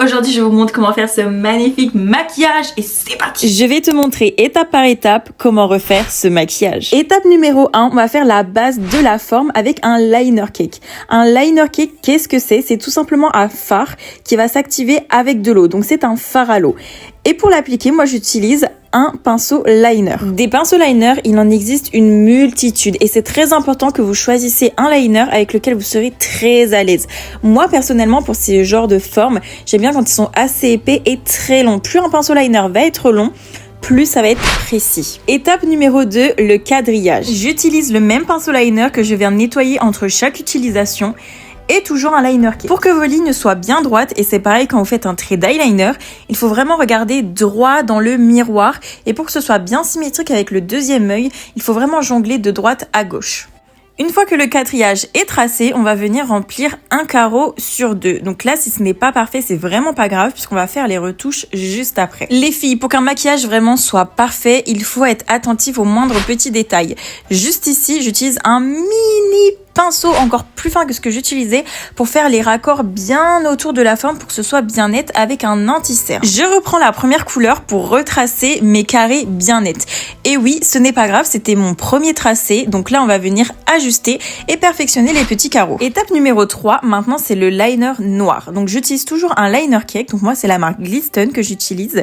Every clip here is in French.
aujourd'hui je vous montre comment faire ce magnifique maquillage et c'est parti. Je vais te montrer étape par étape comment refaire ce maquillage. Étape numéro 1, on va faire la base de la forme avec un liner cake. Un liner cake, qu'est-ce que c'est? C'est tout simplement un fard qui va s'activer avec de l'eau, donc c'est un fard à l'eau. Et pour l'appliquer, moi j'utilise un pinceau liner. Des pinceaux liner, il en existe une multitude et c'est très important que vous choisissez un liner avec lequel vous serez très à l'aise. Moi personnellement, pour ces genres de formes, j'aime bien quand ils sont assez épais et très longs. Plus un pinceau liner va être long, plus ça va être précis. Étape numéro 2, le quadrillage. J'utilise le même pinceau liner que je viens de nettoyer entre chaque utilisation et toujours un liner cake. Pour que vos lignes soient bien droites, et c'est pareil quand vous faites un trait d'eyeliner, il faut vraiment regarder droit dans le miroir et pour que ce soit bien symétrique avec le deuxième œil, il faut vraiment jongler de droite à gauche. Une fois que le quadrillage est tracé, on va venir remplir un carreau sur 2. Donc là, si ce n'est pas parfait, c'est vraiment pas grave puisqu'on va faire les retouches juste après. Les filles, pour qu'un maquillage vraiment soit parfait, il faut être attentif aux moindres petits détails. Juste ici, j'utilise un mini pinceau encore plus fin que ce que j'utilisais pour faire les raccords bien autour de la forme pour que ce soit bien net avec un anti-cerne. Je reprends la première couleur pour retracer mes carrés bien nets. Et oui, ce n'est pas grave, c'était mon premier tracé. Donc là, on va venir ajuster et perfectionner les petits carreaux. Étape numéro 3, maintenant c'est le liner noir. Donc j'utilise toujours un liner cake. Donc moi, c'est la marque Glisten que j'utilise.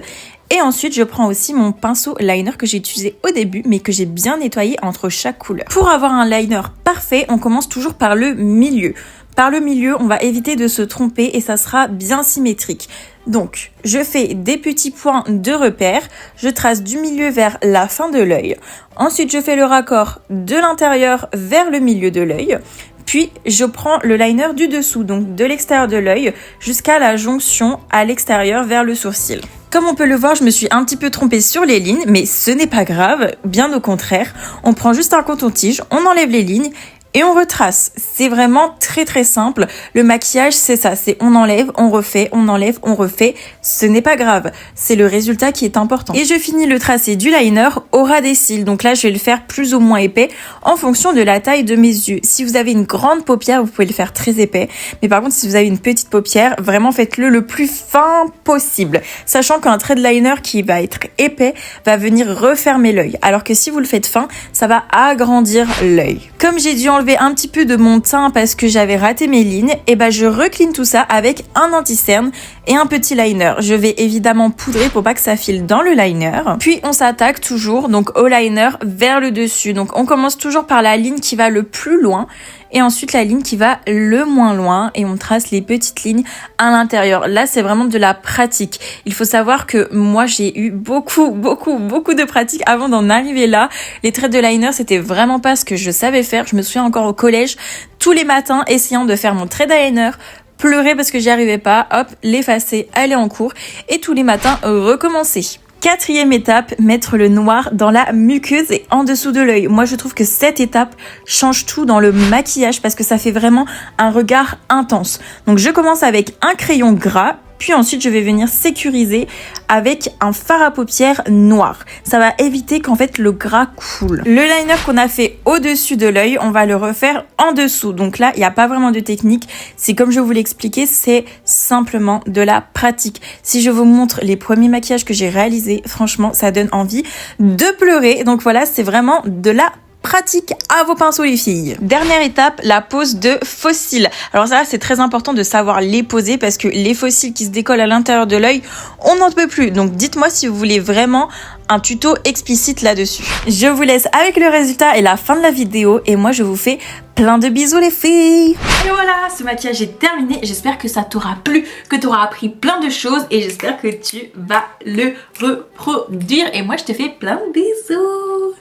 Et ensuite, je prends aussi mon pinceau liner que j'ai utilisé au début, mais que j'ai bien nettoyé entre chaque couleur. Pour avoir un liner parfait, on commence toujours par le milieu. Par le milieu, on va éviter de se tromper et ça sera bien symétrique. Donc, je fais des petits points de repère, je trace du milieu vers la fin de l'œil. Ensuite, je fais le raccord de l'intérieur vers le milieu de l'œil. Puis, je prends le liner du dessous, donc de l'extérieur de l'œil, jusqu'à la jonction à l'extérieur vers le sourcil. Comme on peut le voir, je me suis un petit peu trompée sur les lignes, mais ce n'est pas grave, bien au contraire. On prend juste un coton-tige, on enlève les lignes et on retrace. C'est vraiment très simple. Le maquillage, c'est ça, c'est on enlève, on refait, on enlève, on refait. Ce n'est pas grave, c'est le résultat qui est important. Et je finis le tracé du liner au ras des cils. Donc là, je vais le faire plus ou moins épais en fonction de la taille de mes yeux. Si vous avez une grande paupière, vous pouvez le faire très épais. Mais par contre, si vous avez une petite paupière, vraiment faites-le le plus fin possible. Sachant qu'un trait de liner qui va être épais va venir refermer l'œil. Alors que si vous le faites fin, ça va agrandir l'œil. Comme j'ai dû enlever un petit peu de mon teint parce que j'avais raté mes lignes, et ben je recline tout ça avec un anti-cerne et un petit liner. Je vais évidemment poudrer pour pas que ça file dans le liner. Puis on s'attaque toujours donc au liner vers le dessus. Donc on commence toujours par la ligne qui va le plus loin et ensuite la ligne qui va le moins loin et on trace les petites lignes à l'intérieur. Là, c'est vraiment de la pratique. Il faut savoir que moi, j'ai eu beaucoup de pratique avant d'en arriver là. Les traits de liner, c'était vraiment pas ce que je savais faire. Je me souviens encore au collège, tous les matins, essayant de faire mon trait d'eyeliner, pleurer parce que j'y arrivais pas, hop, l'effacer, aller en cours et tous les matins, recommencer. Quatrième étape, mettre le noir dans la muqueuse et en dessous de l'œil. Moi, je trouve que cette étape change tout dans le maquillage parce que ça fait vraiment un regard intense. Donc, je commence avec un crayon gras. Puis ensuite, je vais venir sécuriser avec un fard à paupières noir. Ça va éviter qu'en fait le gras coule. Le liner qu'on a fait au-dessus de l'œil, on va le refaire en dessous. Donc là, il n'y a pas vraiment de technique. C'est comme je vous l'ai expliqué, c'est simplement de la pratique. Si je vous montre les premiers maquillages que j'ai réalisés, franchement, ça donne envie de pleurer. Donc voilà, c'est vraiment de la pratique à vos pinceaux les filles. Dernière étape, la pose de faux cils. Alors ça, c'est très important de savoir les poser parce que les faux cils qui se décollent à l'intérieur de l'œil, on n'en peut plus. Donc dites-moi si vous voulez vraiment un tuto explicite là-dessus. Je vous laisse avec le résultat et la fin de la vidéo et moi je vous fais plein de bisous les filles. Et voilà, ce maquillage est terminé. J'espère que ça t'aura plu, que tu auras appris plein de choses et j'espère que tu vas le reproduire. Et moi je te fais plein de bisous.